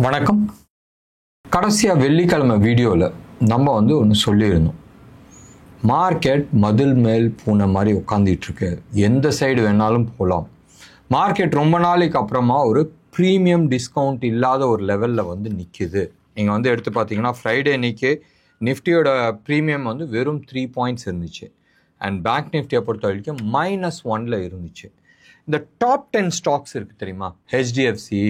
வணக்கம். கடைசியாக வெள்ளிக்கிழமை வீடியோவில் நம்ம ஒன்று சொல்லியிருந்தோம். மார்க்கெட் மதில் மேல் பூனை மாதிரி உட்காந்துட்டுருக்கு, எந்த சைடு வேணாலும் போகலாம். மார்க்கெட் ரொம்ப நாளைக்கு அப்புறமா ஒரு ப்ரீமியம் டிஸ்கவுண்ட் இல்லாத ஒரு லெவலில் நிற்கிது. நீங்கள் எடுத்து பார்த்தீங்கன்னா ஃப்ரைடே அன்னைக்கு நிஃப்டியோட ப்ரீமியம் வெறும் 3 பாயிண்ட்ஸ் இருந்துச்சு. அண்ட் பேங்க் நிஃப்டியை பொறுத்த வரைக்கும் -1 இருந்துச்சு. இந்த டாப் 10 ஸ்டாக்ஸ் இருக்குது தெரியுமா, ஹெச்டிஎஃப்சி,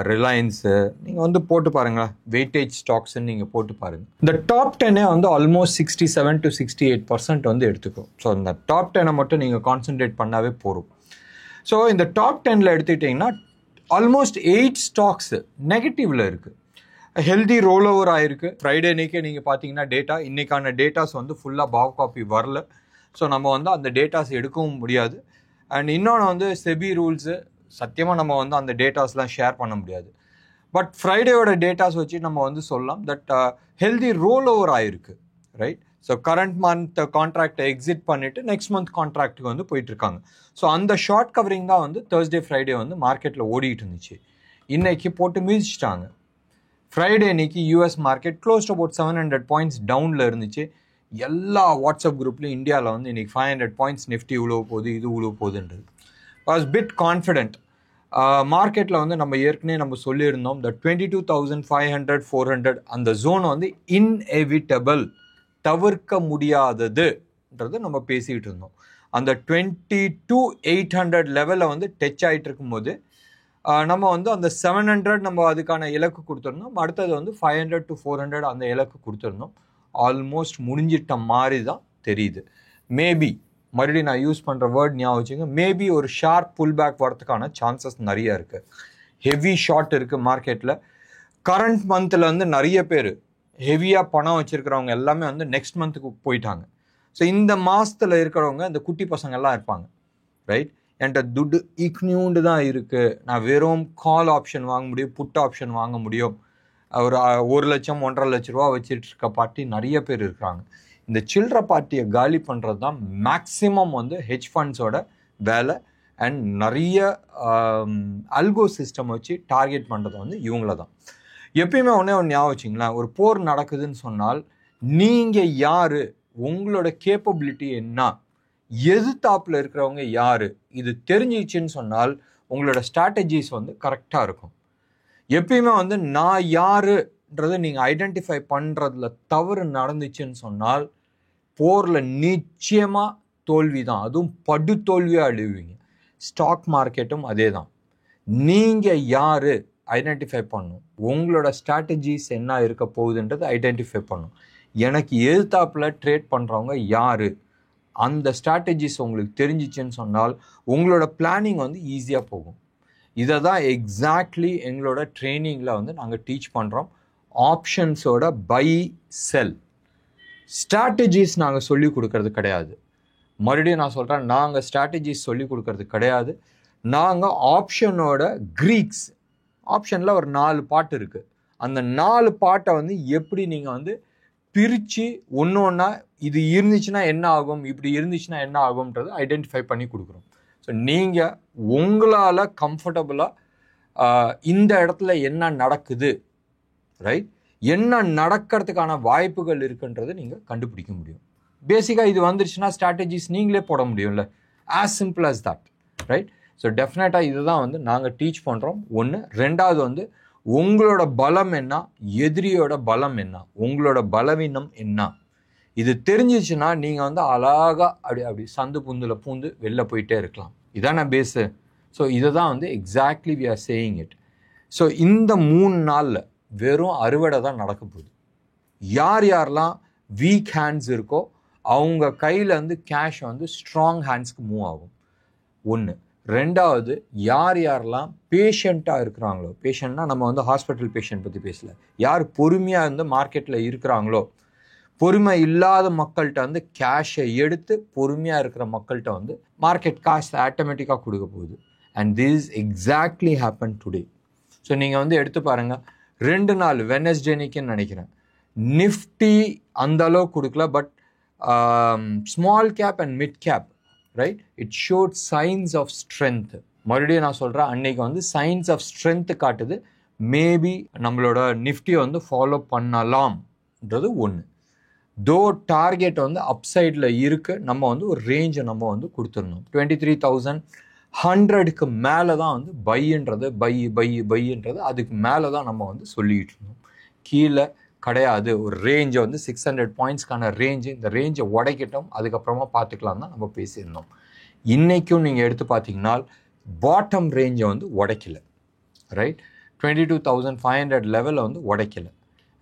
ரிலையன்ஸு, நீங்கள் போட்டு பாருங்களேன், வெயிட்டேஜ் ஸ்டாக்ஸ்ன்னு நீங்கள் போட்டு பாருங்கள். இந்த டாப் 10 ஆல்மோஸ்ட் 67 to 68% எடுத்துக்கும். ஸோ இந்த டாப் 10 மட்டும் நீங்கள் கான்சென்ட்ரேட் பண்ணாவே போகும். ஸோ இந்த டாப் 10 எடுத்துக்கிட்டிங்கன்னா ஆல்மோஸ்ட் 8 ஸ்டாக்ஸ் நெகட்டிவில் இருக்குது. ஹெல்தி ரோல் ஓவர் ஆகிருக்கு. ஃப்ரைடே அன்னைக்கே நீங்கள் பார்த்தீங்கன்னா டேட்டா, இன்றைக்கான டேட்டாஸ் ஃபுல்லாக பாவ் காப்பி வரல. ஸோ நம்ம அந்த டேட்டாஸ் எடுக்கவும் முடியாது. அண்ட் இன்னொன்று செபி ரூல்ஸு சத்தியமாக நம்ம அந்த டேட்டாஸ்லாம் ஷேர் பண்ண முடியாது. பட் ஃப்ரைடேயோட டேட்டாஸ் வச்சு நம்ம சொல்லலாம் தட் ஹெல்தி ரோல் ஓவர் ஆகிருக்கு, ரைட்? ஸோ கரண்ட் மந்த் கான்ட்ராக்டை எக்ஸிட் பண்ணிவிட்டு நெக்ஸ்ட் மந்த் கான்ட்ராக்டுக்கு போயிட்டுருக்காங்க. ஸோ அந்த ஷார்ட் கவரிங் தான் தேர்ஸ்டே ஃப்ரைடே மார்க்கெட்டில் ஓடிட்டு இருந்துச்சு. இன்னைக்கு போட்டு மிதிச்சிட்டாங்க. ஃப்ரைடே இன்னைக்கு US market closed about 700 points டவுனில் இருந்துச்சு. எல்லா வாட்ஸ்அப் குரூப்லையும் இந்தியாவில் இன்றைக்கி 500 பாயிண்ட்ஸ் நிஃப்டி இவ்வளோ போகுது, இது இவ்வளோ போகுதுன்றது. Was bit confident. மார்க்கெட்டில் நம்ம ஏற்கனவே சொல்லியிருந்தோம் தட் 22,500 400 அந்த ஜோன் இன்எவிட்டபிள், தவிர்க்க முடியாததுன்றது நம்ம பேசிகிட்டு இருந்தோம். அந்த 22,800 லெவலில் டச் ஆகிட்டு இருக்கும்போது நம்ம அந்த 700 நம்ம அதுக்கான இலக்கு கொடுத்துருந்தோம். அடுத்தது 500 to 400 அந்த இலக்கு கொடுத்துருந்தோம். ஆல்மோஸ்ட் முடிஞ்சிட்ட மாதிரி தான் தெரியுது. மேபி மறுபடியும் நான் யூஸ் பண்ணுற வேர்ட் ஞாபகம் வச்சுங்க, மேபி ஒரு ஷார்ப் புல் பேக் வரதுக்கான சான்சஸ் நிறைய இருக்குது. ஹெவி ஷார்ட் இருக்குது மார்க்கெட்டில். கரண்ட் மந்தில் நிறைய பேர் ஹெவியாக பணம் வச்சுருக்கிறவங்க எல்லாமே நெக்ஸ்ட் மந்த்துக்கு போயிட்டாங்க. ஸோ இந்த மாதத்தில் இருக்கிறவங்க இந்த குட்டி பசங்கள்லாம் இருப்பாங்க, ரைட்? என்கிட்ட துட்டு இக்னியூண்டு தான் இருக்குது, நான் வெறும் கால் ஆப்ஷன் வாங்க முடியும், புட் ஆப்ஷன் வாங்க முடியும், ஒரு 1 லட்சம் 1.5 லட்ச ரூபா வச்சுட்டு இருக்க பார்ட்டி நிறைய பேர் இருக்கிறாங்க. இந்த சில்லற பார்ட்டியை காலி பண்ணுறது தான் மேக்ஸிமம் ஹெட்ஜ் ஃபண்ட்ஸோட வேலை. அண்ட் நிறைய அல்கோ சிஸ்டம் வச்சு டார்கெட் பண்ணுறது இவங்கள தான். எப்பயுமே ஒன்று ஞாபகம் வச்சிங்களேன், ஒரு போர் நடக்குதுன்னு சொன்னால் நீங்கள் யார், உங்களோட கேப்பபிலிட்டி என்ன, எதிர்த்தாப்பில் இருக்கிறவங்க யார், இது தெரிஞ்சிச்சுன்னு சொன்னால் உங்களோட ஸ்ட்ராட்டஜிஸ் கரெக்டாக இருக்கும். எப்பயுமே நான் யாருன்றதை நீங்கள் ஐடென்டிஃபை பண்ணுறதுல தவறு நடந்துச்சுன்னு சொன்னால் போரில் நிச்சயமாக தோல்வி தான், அதுவும் படு தோல்வியாக அழிவீங்க. ஸ்டாக் மார்க்கெட்டும் அதே தான். நீங்கள் யார் ஐடென்டிஃபை பண்ணணும், உங்களோட ஸ்ட்ராட்டஜிஸ் என்ன இருக்க போகுதுன்றது ஐடென்டிஃபை பண்ணணும். எனக்கு எதிர்த்தாப்பில் ட்ரேட் பண்ணுறவங்க யார், அந்த ஸ்ட்ராட்டஜிஸ் உங்களுக்கு தெரிஞ்சிச்சுன்னு சொன்னால் உங்களோட பிளானிங் ஈஸியாக போகும். இதை தான் எக்ஸாக்ட்லி எங்களோட ட்ரைனிங்கில் நாங்கள் டீச் பண்ணுறோம். ஆப்ஷன்ஸோட பை செல் ஸ்ட்ராட்டஜிஸ் நாங்கள் சொல்லிக் கொடுக்கறது கிடையாது. மறுபடியும் நான் சொல்கிறேன், நாங்கள் ஸ்ட்ராட்டஜிஸ் சொல்லிக் கொடுக்கறது கிடையாது. நாங்கள் ஆப்ஷனோட க்ரீக்ஸ், ஆப்ஷனில் ஒரு 4 பார்ட் இருக்குது. அந்த 4 பார்ட்டை எப்படி நீங்கள் பிரித்து ஒன்று ஒன்றா இது இருந்துச்சுன்னா என்ன ஆகும், இப்படி இருந்துச்சுன்னா என்ன ஆகும்ன்றது ஐடென்டிஃபை பண்ணி கொடுக்குறோம். ஸோ நீங்கள் உங்களால் கம்ஃபர்டபுளாக இந்த இடத்துல என்ன நடக்குது, ரைட், என்ன நடக்கிறதுக்கான வாய்ப்புகள் இருக்குன்றதை நீங்கள் கண்டுபிடிக்க முடியும். பேசிக்காக இது வந்துருச்சுன்னா ஸ்ட்ராட்டஜிஸ் நீங்களே போட முடியும்ல. As simple as that, right? So டெஃபினட்டாக இது தான் நாங்கள் டீச் பண்ணுறோம். ஒன்று. ரெண்டாவது உங்களோட பலம் என்ன, எதிரியோட பலம் என்ன, உங்களோட பலவீனம் என்ன, இது தெரிஞ்சிச்சுன்னா நீங்கள் அழகாக அப்படி சந்து புந்தில் பூந்து வெளில போயிட்டே இருக்கலாம். இதான பேஸு. ஸோ இதை தான் exactly we are saying it. So இந்த 3 நாளில் வெறும் அறுவடை தான் நடக்க போகுது. யார் யாரெல்லாம் வீக் ஹேண்ட்ஸ் இருக்கோ அவங்க கையில் கேஷ் ஸ்ட்ராங் ஹேண்ட்ஸ்க்கு மூவ் ஆகும். ஒன்று. ரெண்டாவது, யார் யாரெல்லாம் பேஷண்ட்டாக இருக்கிறாங்களோ, பேஷண்ட்னா நம்ம ஹாஸ்பிட்டல் பேஷண்ட் பற்றி பேசல, யார் பொறுமையாக மார்க்கெட்டில் இருக்கிறாங்களோ, பொறுமை இல்லாத மக்கள்கிட்ட கேஷை எடுத்து பொறுமையாக இருக்கிற மக்கள்கிட்ட மார்க்கெட் காசு ஆட்டோமேட்டிக்காக கொடுக்க போகுது. And this exactly happen today. So நீங்கள் எடுத்து பாருங்கள், 2 நாள் வெனஸ்டேனிக்குன்னு நினைக்கிறேன், நிஃப்டி அந்த அளவுக்கு கொடுக்கல. But small cap and mid cap, right, it showed signs of strength. மறுபடியும் நான் சொல்கிறேன், அன்னைக்கு சைன்ஸ் ஆஃப் ஸ்ட்ரென்த் காட்டுது. மேபி நம்மளோட நிஃப்டி வந்து ஃபாலோ பண்ணலாம்ன்றது ஒன்று. தோ டார்கெட் வந்து அப்சைடில் இருக்குது, நம்ம வந்து ஒரு ரேஞ்சை நம்ம வந்து கொடுத்துருந்தோம். 23,100க்கு மேலே தான் வந்து பைன்றது அதுக்கு மேலே தான் நம்ம வந்து சொல்லிகிட்டு இருந்தோம். கீழே கிடையாது. ஒரு ரேஞ்சை வந்து 600 பாயிண்ட்ஸ்க்கான ரேஞ்சு, இந்த ரேஞ்சை உடைக்கட்டும், அதுக்கப்புறமா பார்த்துக்கலாம் தான் நம்ம பேசியிருந்தோம். இன்றைக்கும் நீங்கள் எடுத்து பார்த்தீங்கன்னா பாட்டம் ரேஞ்சை வந்து உடைக்கல, ரைட்? 22,500 லெவலில் வந்து உடைக்கல.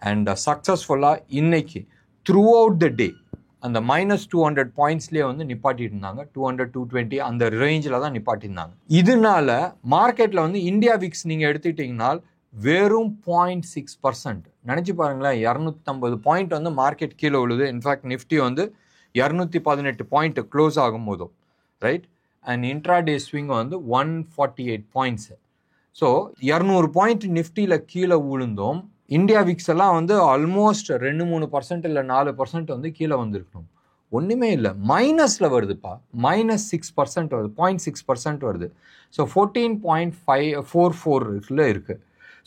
அண்ட் சக்ஸஸ்ஃபுல்லாக இன்னைக்கு த்ரூ அவுட் த டே அந்த -200 பாயிண்ட்ஸ்லேயே வந்து நிப்பாட்டிட்டு இருந்தாங்க. 200, 220 அந்த ரேஞ்சில் தான் நிப்பாட்டியிருந்தாங்க. இதனால மார்க்கெட்டில் வந்து இந்தியா விக்ஸ் நீங்கள் எடுத்துக்கிட்டிங்கன்னா வெறும் 0.6%. நினச்சி பாருங்களேன், 250 பாயிண்ட் வந்து மார்க்கெட் கீழே விழுது. இன்ஃபேக்ட் நிஃப்டி வந்து 218 பாயிண்ட் க்ளோஸ் ஆகும் போதும், ரைட்? அண்ட் இன்ட்ராடே ஸ்விங் வந்து 148 பாயிண்ட்ஸு. ஸோ 200 பாயிண்ட் நிஃப்டியில் கீழே விழுந்தோம். இந்தியா விக்ஸ் எல்லாம் வந்து ஆல்மோஸ்ட் 2-3% இல்லை 4% வந்து கீழே வந்திருக்கணும். ஒன்றுமே இல்லை, மைனஸில் வருதுப்பா. -6% வருது, 0.6% வருது. ஸோ 14.44 இருக்குது.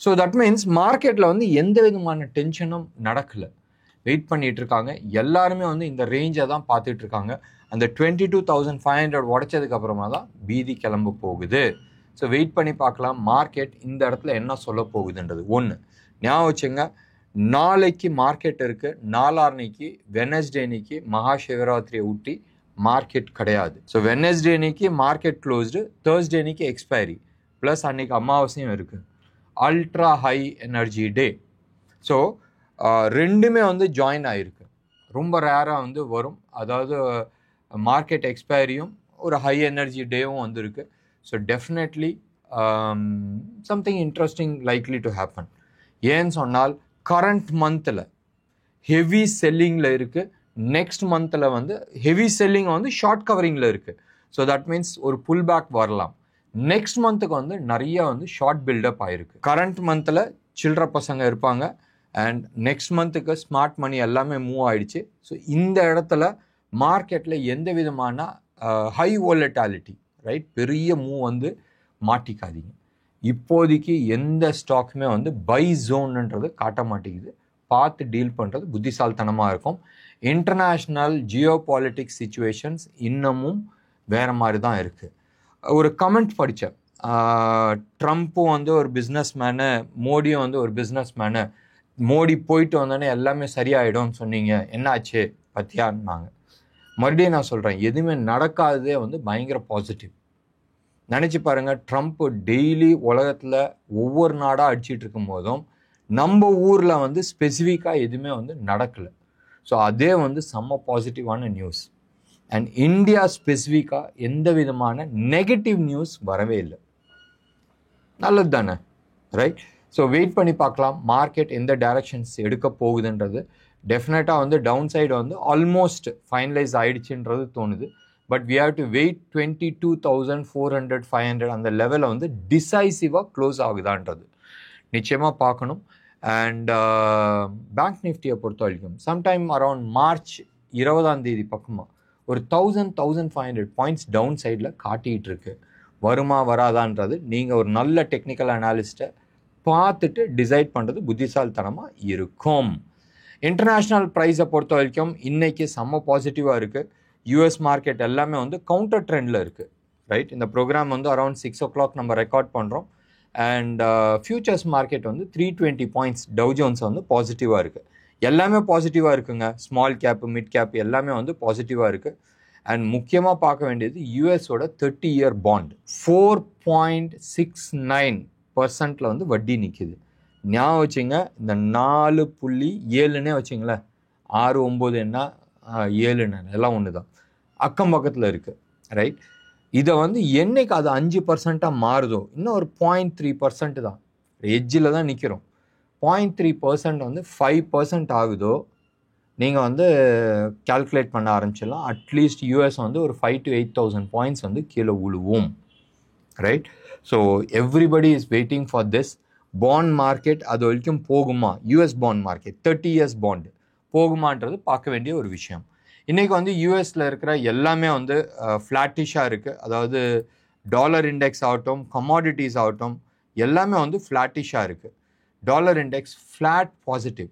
ஸோ தட் மீன்ஸ் மார்க்கெட்டில் வந்து எந்த விதமான டென்ஷனும் நடக்கலை. வெயிட் பண்ணிட்டு இருக்காங்க எல்லாருமே வந்து இந்த ரேஞ்சை தான் பார்த்துட்டு இருக்காங்க. அந்த 22,500 உடைச்சதுக்கு அப்புறமா தான் பீதி கிளம்ப போகுது. ஸோ வெயிட் பண்ணி பார்க்கலாம் மார்க்கெட் இந்த இடத்துல என்ன சொல்ல போகுதுன்றது. ஒன்று ஞாபகம் வச்சுங்க, நாளைக்கு மார்க்கெட் இருக்குது, நாளான்னைக்கு வெனஸ்டே அன்னைக்கு மகா சிவராத்திரியை ஊட்டி மார்க்கெட் கிடையாது. ஸோ வெனஸ்டே அன்னைக்கு மார்க்கெட் க்ளோஸ்டு, தேர்ஸ்டே அன்னைக்கு எக்ஸ்பைரி, ப்ளஸ் அன்னைக்கு அமாவாசையும் இருக்குது, அல்ட்ரா ஹை எனர்ஜி டே. ஸோ ரெண்டுமே வந்து ஜாயின் ஆகிருக்கு. ரொம்ப ரேராக வந்து வரும். அதாவது மார்க்கெட் எக்ஸ்பைரியும் ஒரு ஹை எனர்ஜி டேவும் வந்துருக்கு. So definitely something interesting likely to happen. ஏன்னு சொன்னால் கரண்ட் மந்தில் ஹெவி செல்லிங்கில் இருக்குது. நெக்ஸ்ட் மந்தில் வந்து ஹெவி செல்லிங் வந்து ஷார்ட் கவரிங்கில் இருக்குது. ஸோ தட் மீன்ஸ் ஒரு புல் பேக் வரலாம். நெக்ஸ்ட் மந்த்துக்கு வந்து நிறைய வந்து ஷார்ட் பில்டப் ஆகிருக்கு. கரண்ட் மந்தில் சில்லற பசங்க இருப்பாங்க அண்ட் நெக்ஸ்ட் மந்த்துக்கு ஸ்மார்ட் மணி எல்லாமே மூவ் ஆகிடுச்சு. ஸோ இந்த இடத்துல மார்க்கெட்டில் எந்த விதமான ஹை வாலட்டாலிட்டி, ரைட், பெரிய மூவ் வந்து மாட்டிக்காதீங்க. இப்போதைக்கு எந்த ஸ்டாக்குமே வந்து பை ஜோன்ன்றது காட்ட மாட்டேங்குது. பார்த்து டீல் பண்ணுறது புத்திசாலித்தனமாக இருக்கும். இன்டர்நேஷ்னல் ஜியோ பாலிட்டிக்ஸ் சிச்சுவேஷன்ஸ் இன்னமும் வேறு மாதிரி தான் இருக்குது. ஒரு கமெண்ட் படித்தேன், ட்ரம்ப்பும் வந்து ஒரு பிஸ்னஸ் மேனு, மோடியும் வந்து ஒரு பிஸ்னஸ் மேனு, மோடி போயிட்டு வந்தோடனே எல்லாமே சரியாயிடும்னு சொன்னீங்க, என்ன ஆச்சு பத்தியான்னாங்க. மறுபடியும் நான் சொல்கிறேன், எதுவுமே நடக்காததே வந்து பயங்கர பாசிட்டிவ். நினச்சி பாருங்கள், ட்ரம்ப் டெய்லி உலகத்தில் ஒவ்வொரு நாடாக அடிச்சிட்டு இருக்கும் போதும் நம்ம ஊரில் வந்து ஸ்பெசிஃபிக்காக எதுவுமே வந்து நடக்கலை. ஸோ அதே வந்து செம்ம பாசிட்டிவான நியூஸ். அண்ட் இந்தியா ஸ்பெசிஃபிக்காக எந்த விதமான நெகட்டிவ் நியூஸ் வரவே இல்லை. நல்லது தானே, ரைட்? ஸோ வெயிட் பண்ணி பார்க்கலாம் மார்க்கெட் எந்த டைரக்ஷன்ஸ் எடுக்க போகுதுன்றது. டெஃபினட்டாக வந்து டவுன் சைடு வந்து ஆல்மோஸ்ட் ஃபைனலைஸ் ஆகிடுச்சுன்றது தோணுது. But we have to wait 22,400, 500 அந்த லெவலில் வந்து டிசைசிவாக க்ளோஸ் ஆகுதான்றது நிச்சயமாக பார்க்கணும். அண்ட் பேங்க் நிஃப்டியை பொறுத்த வரைக்கும் சம்டைம் அரவுண்ட் மார்ச் 20 பக்கமாக ஒரு 1,500 பாயிண்ட்ஸ் டவுன் சைடில் காட்டிகிட்டு இருக்கு. வருமா வராதான்றது நீங்கள் ஒரு நல்ல டெக்னிக்கல் அனாலிஸ்ட்டை பார்த்துட்டு டிசைட் பண்ணுறது புத்திசாலித்தனமாக இருக்கும். இன்டர்நேஷ்னல் ப்ரைஸை பொறுத்த வரைக்கும் இன்றைக்கி செம்ம பாசிட்டிவாக இருக்குது. யூஎஸ் மார்க்கெட் எல்லாமே வந்து கவுண்டர் ட்ரெண்டில் இருக்குது, ரைட்? இந்த ப்ரோக்ராம் வந்து அரௌண்ட் 6 o'clock நம்ம ரெக்கார்ட் பண்ணுறோம். அண்ட் ஃபியூச்சர்ஸ் மார்க்கெட் வந்து 320 பாயிண்ட்ஸ் டவ் ஜோன்ஸ் வந்து பாசிட்டிவாக இருக்குது. எல்லாமே பாசிட்டிவாக இருக்குங்க. ஸ்மால் கேப்பு, மிட் கேப் எல்லாமே வந்து பாசிட்டிவாக இருக்குது. அண்ட் முக்கியமாக பார்க்க வேண்டியது யூஎஸோட 30-year பாண்ட் 4.69% வந்து வட்டி நிற்கிது. ஞாபகம் வச்சுங்க, இந்த 4.7ன்னே வச்சுங்களேன், 6, 9 என்ன 7 எல்லாம் ஒன்று தான், அக்கம் பக்கத்தில் இருக்குது, ரைட்? இதை வந்து என்னைக்கு அது 5% மாறுதோ, இன்னும் ஒரு 0.3% தான், எட்ஜில் தான் நிற்கிறோம். 0.3% வந்து 5% ஆகுதோ நீங்கள் வந்து கால்குலேட் பண்ண ஆரம்பிச்சிடலாம். அட்லீஸ்ட் யூஎஸ் வந்து ஒரு 5,000 to 8,000 பாயிண்ட்ஸ் வந்து கீழே விழுவும், right? So everybody is waiting for this. Bond market அது வரைக்கும் போகுமா? US bond market 30 years bond போகுமான்றது பார்க்க வேண்டிய ஒரு விஷயம். இன்றைக்கி வந்து யூஎஸில் இருக்கிற எல்லாமே வந்து ஃப்ளாட்டிஷாக இருக்குது. அதாவது டாலர் இண்டெக்ஸ் ஆகட்டும், கமாடிட்டிஸ் ஆகட்டும், எல்லாமே வந்து ஃப்ளாட்டிஷாக இருக்குது. டாலர் இண்டெக்ஸ் ஃப்ளாட் பாசிட்டிவ்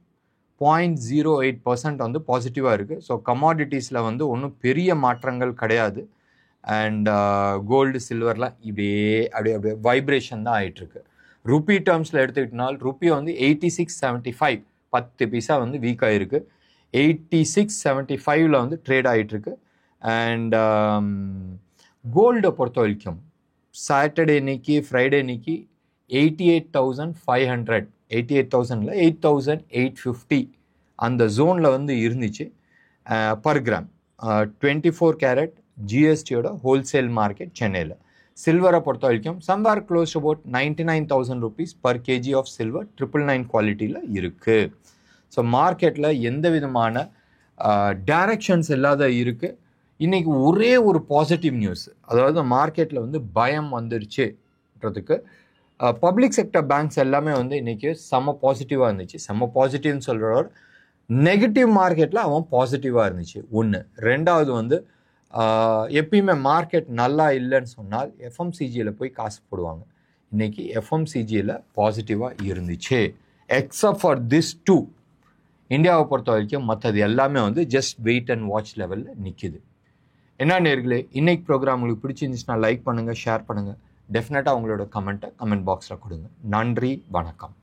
0.08% வந்து பாசிட்டிவாக இருக்குது. ஸோ கமாடிட்டிஸில் வந்து ஒன்றும் பெரிய மாற்றங்கள் கிடையாது. அண்ட் கோல்டு சில்வர்லாம் அப்படியே வைப்ரேஷன் தான் ஆகிட்டுருக்கு. ருப்பி டேர்ம்ஸில் எடுத்துக்கிட்டனால் ருப்பி வந்து 86.75 10 பைசா வந்து வீக் ஆகிருக்கு. 86.75 வந்து ட்ரேட் ஆகிட்டுருக்கு. அண்ட் கோல்டை பொறுத்த வரைக்கும் சாட்டர்டே இன்னைக்கு ஃப்ரைடே இன்னைக்கு 88,500 88,000 8,850 அந்த ஜோனில் வந்து இருந்துச்சு பர் கிராம். 24 கேரட் ஜிஎஸ்டியோட ஹோல்சேல் மார்க்கெட் சென்னையில். சில்வரை பொறுத்த வரைக்கும் somewhere close about 99,000 rupees per KG of silver 999 குவாலிட்டியில் இருக்குது. ஸோ மார்க்கெட்டில் எந்த விதமான டைரக்ஷன்ஸ் இல்லாத இருக்குது. இன்றைக்கி ஒரே ஒரு பாசிட்டிவ் நியூஸ், அதாவது மார்க்கெட்டில் வந்து பயம் வந்துருச்சுன்றதுக்கு பப்ளிக் செக்டர் பேங்க்ஸ் எல்லாமே வந்து இன்றைக்கி செம்ம பாசிட்டிவாக இருந்துச்சு. செம்ம பாசிட்டிவ்னு சொல்கிறவர் நெகட்டிவ் மார்க்கெட்டில் அவன் பாசிட்டிவாக இருந்துச்சு ஒன்று. ரெண்டாவது வந்து எப்பயுமே மார்க்கெட் நல்லா இல்லைன்னு சொன்னால் எஃப்எம்சிஜியில் போய் காசு போடுவாங்க. இன்றைக்கி எஃப்எம்சிஜியில் பாசிட்டிவாக இருந்துச்சு. எக்ஸப்ட் ஃபார் திஸ் டூ, இந்தியாவை பொறுத்த வரைக்கும் மற்றது எல்லாமே வந்து ஜஸ்ட் வெயிட் அண்ட் வாட்ச் லெவலில் நிற்கிது. என்ன நேர்களே, இன்னைக்கு ப்ரோக்ராம் உங்களுக்கு பிடிச்சிருந்துச்சுன்னா லைக் பண்ணுங்கள், ஷேர் பண்ணுங்கள். டெஃபினட்டாக உங்களோட கமெண்ட் பாக்ஸில் கொடுங்க. நன்றி, வணக்கம்.